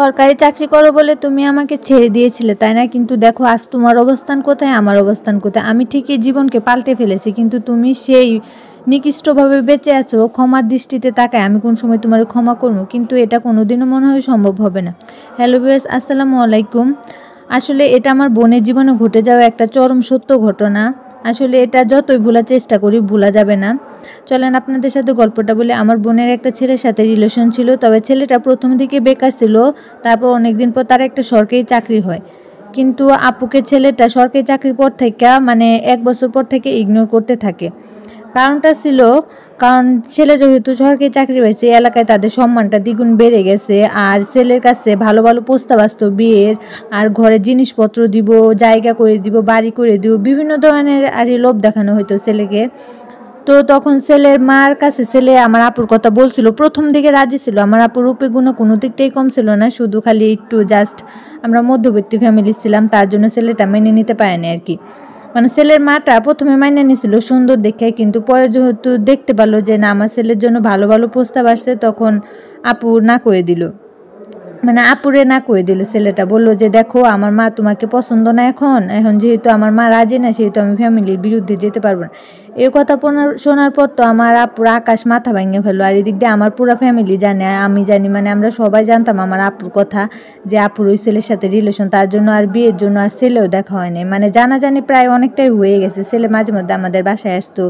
সরকারি চাকরি করো বলে তুমি আমাকে ছেড়ে দিয়েছিলে, তাই না? কিন্তু দেখো আজ তোমার অবস্থান কোথায়, আমার অবস্থান কোথায়। আমি ঠিকই জীবনকে পাল্টে ফেলেছি, কিন্তু তুমি সেই নিকৃষ্টভাবে বেঁচে আছো। ক্ষমার দৃষ্টিতে তাকায় আমি কোন সময় তোমার ক্ষমা করবো? কিন্তু এটা কোনোদিনও মনে হয় সম্ভব হবে না। হ্যালো ভিউয়ার্স, আসসালামু আলাইকুম। আসলে এটা আমার বোনের জীবনে ঘটে যাওয়া একটা চরম সত্য ঘটনা। আসলে এটা যতই ভোলার চেষ্টা করি ভোলা যাবে না। চলেন আপনাদের সাথে গল্পটা বলি। আমার বোনের একটা ছেলের সাথে রিলেশন ছিল, তবে ছেলেটা প্রথম দিকে বেকার ছিল। তারপর অনেকদিন পর তার একটা সরকারি চাকরি হয়, কিন্তু আপুকে ছেলেটা সরকারি চাকরির পর থেকে মানে 1 বছর পর থেকে ইগনোর করতে থাকে। কারণটা ছিল, কারণ ছেলে যেহেতু সরকারি চাকরি পাইছে, এলাকায় তাদের সম্মানটা দ্বিগুণ বেড়ে গেছে। আর ছেলের কাছে ভালো ভালো প্রস্তাব আসতো বিয়ের, আর ঘরে জিনিসপত্র দিব, জায়গা করে দিব, বাড়ি করে দিব, বিভিন্ন ধরনের আর লোভ দেখানো হতো ছেলেকে। তো তখন ছেলের মার কাছে ছেলে আমার আপুর কথা বলছিল, প্রথম দিকে রাজি ছিল। আমার আপুর রূপে গুণে কোনো দিকটাই কম ছিল না, শুধু খালি একটু জাস্ট আমরা মধ্যবিত্ত ফ্যামিলি ছিলাম, তার জন্য ছেলেটা মেনে নিতে পারেনি আর কি। মানে ছেলের মাটা প্রথমে মাইনে নিয়েছিল সুন্দর দেখে, কিন্তু পরে যেহেতু দেখতে পারলো যে না আমার ছেলের জন্য ভালো ভালো প্রস্তাব আসছে, তখন আপু না করে দিল। মানে আপুরে না করে দিল। ছেলেটা বলল যে দেখো আমার মা তোমাকে পছন্দ না, এখন এখন যেহেতু আমার মা রাজি না, সেহেতু আমি ফ্যামিলির বিরুদ্ধে যেতে পারবো না। এই কথা শোনার পর তো আমার আপুর আকাশ মাথা ভেঙে ফেললো। আর এদিক দিয়ে আমার পুরো ফ্যামিলি জানে, আমি জানি, মানে আমরা সবাই জানতাম আমার আপুর কথা, যে আপুর ওই ছেলের সাথে রিলেশন। তার জন্য আর বিয়ের জন্য আর ছেলেও দেখা হয়নি, মানে জানাজানি প্রায় অনেকটাই হয়ে গেছে। ছেলে মাঝে মধ্যে আমাদের বাসায় আসতো।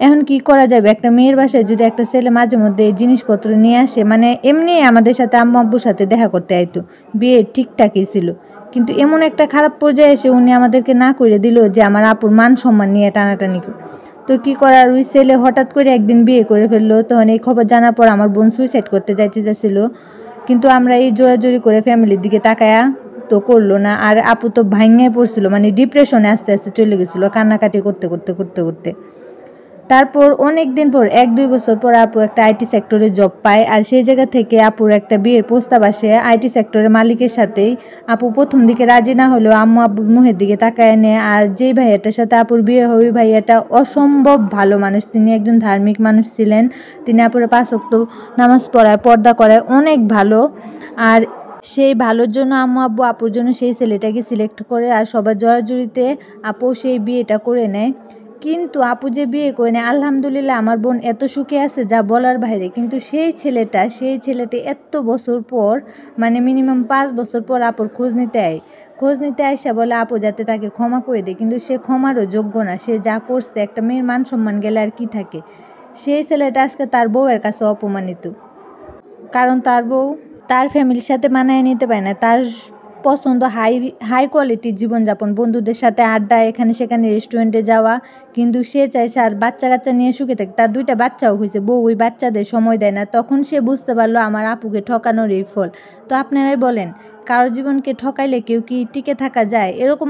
এখন কি করা যাবে, একটা মেয়ের বাসায় যদি একটা ছেলে মাঝে মধ্যে জিনিসপত্র নিয়ে আসে, মানে এমনি আমাদের সাথে আম্মু আব্বুর সাথে দেখা করতে আইতো, বিয়ে ঠিকঠাকই ছিল। কিন্তু এমন একটা খারাপ পর্যায়ে এসে উনি আমাদেরকে না করে দিল যে আমার আপুর মান সম্মান নিয়ে টানাটানি। তো কি করার, ওই ছেলে হঠাৎ করে একদিন বিয়ে করে ফেললো। তখন এই খবর জানার পর আমার বোন সুইসাইড করতে যাচ্ছিল, কিন্তু আমরা এই জোরাজোরি করে ফ্যামিলির দিকে তাকায়া তো করলো না। আর আপু তো ভাঙে পড়ছিল, মানে ডিপ্রেশনে আস্তে আস্তে চলে গেছিলো, কান্নাকাটি করতে করতে করতে করতে। তারপর অনেক দিন পর 1-2 বছর পর আপু একটা আইটি সেক্টরে জব পায়, আর সেই জায়গা থেকে আপুর একটা বিয়ের প্রস্তাব আসে আইটি সেক্টরের মালিকের সাথেই। আপু প্রথম দিকে রাজি না হলেও আম্মু আব্বু মুখের দিকে তাকায় নেয়। আর যেই ভাইয়াটার সাথে আপুর বিয়ে হয়, ওই ভাইয়াটা অসম্ভব ভালো মানুষ, তিনি একজন ধার্মিক মানুষ ছিলেন। তিনি আপুর 5 ওয়াক্ত নামাজ পড়ায়, পর্দা করায়, অনেক ভালো। আর সেই ভালোর জন্য আম্মু আব্বু আপুর জন্য সেই ছেলেটাকে সিলেক্ট করে, আর সবার জোরাজুরিতে আপু সেই বিয়েটা করে নেয়। কিন্তু আপু যে বিয়ে করে নেয়, আলহামদুলিল্লাহ আমার বোন এত সুখে আছে যা বলার বাইরে। কিন্তু সেই ছেলেটা এত বছর পর, মানে মিনিমাম 5 বছর পর আপুর খোঁজ নিতে আইসা বলে আপু যাতে তাকে ক্ষমা করে দেয়, কিন্তু সে ক্ষমারও যোগ্য না। সে যা করছে, একটা মেয়ের মান সম্মান গেলে আর কি থাকে। সেই ছেলেটা আজকে তার বউয়ের কাছে অপমানিত, কারণ তার বউ তার ফ্যামিলির সাথে মানায় নিতে পারে না। তার পছন্দ হাই হাই কোয়ালিটির জীবনযাপন, বন্ধুদের সাথে আড্ডা, এখানে সেখানে রেস্টুরেন্টে যাওয়া। কিন্তু সে চাইছে আর বাচ্চা কাচ্চা নিয়ে সুখে থাকে। তার 2টা বাচ্চাও হয়েছে, বউ ওই বাচ্চাদের সময় দেয় না। তখন সে বুঝতে পারলো আমার আপুকে ঠকানোর এই ফল। তো আপনারাই বলেন, কারোর জীবনকে ঠকাইলে কেউ কি টিকে থাকা যায়? এরকম